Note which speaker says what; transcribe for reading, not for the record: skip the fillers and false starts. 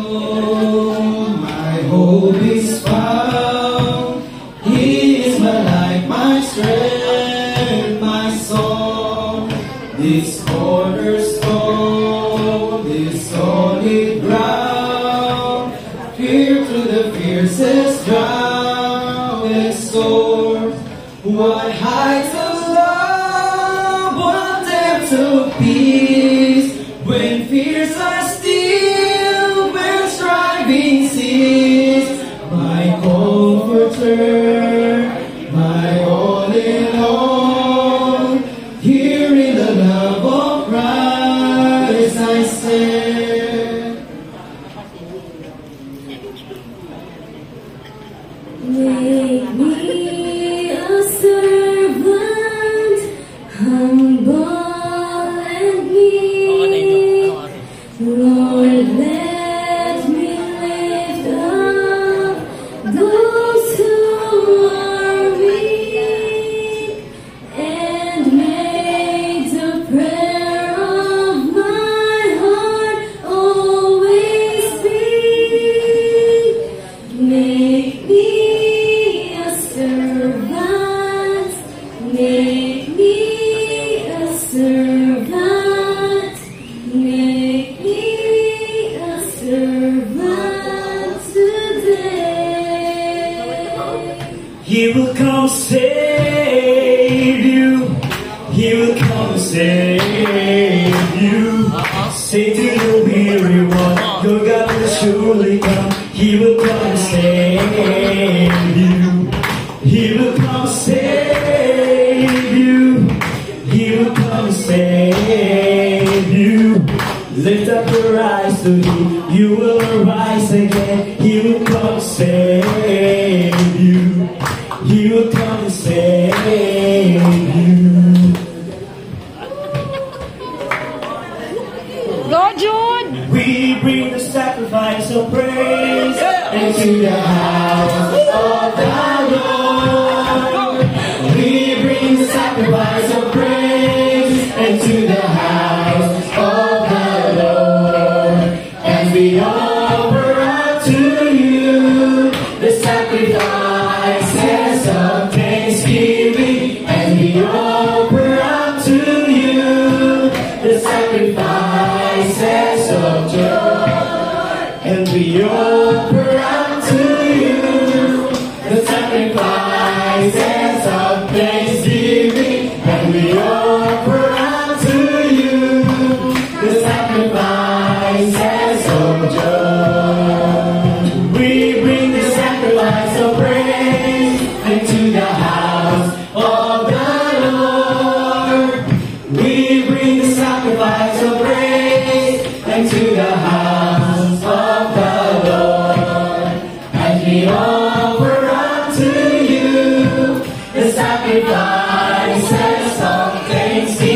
Speaker 1: alone my hope is found. He is my life, my strength, my song. This cornerstone, this solid ground, here through the fiercest drought and storm. What heights of love, what depths of peace, when fears are still, when striving cease. My comforter, my all in all, here in the love of Christ I stand.
Speaker 2: Make me a servant, humble and meek. Lord, let me lift up those who are weak, and make the prayer of my heart always be. Make me a servant, make me a servant, make me a servant today.
Speaker 1: He will come save you. He will come save you. Say to the weary one, your God will surely come. He will come save you. He will come save you. He will come save you. Lift up your eyes to Him. You will arise again. He will come save you. He will come save you.
Speaker 3: Go, Jude!
Speaker 1: We bring the sacrifice of praise into the house of the Lord. We bring the sacrifice of praise into the house of the Lord. And we offer unto you the sacrifices of thanksgiving. And we offer unto you the sacrifices of joy. And we offer unto you the sacrifices of thanksgiving. And we offer unto you the sacrifices of joy. We bring the sacrifice of praise into the house of the Lord. We bring the sacrifice of praise into the house of the Lord. And we offer unto you the sacrifices of thanksgiving.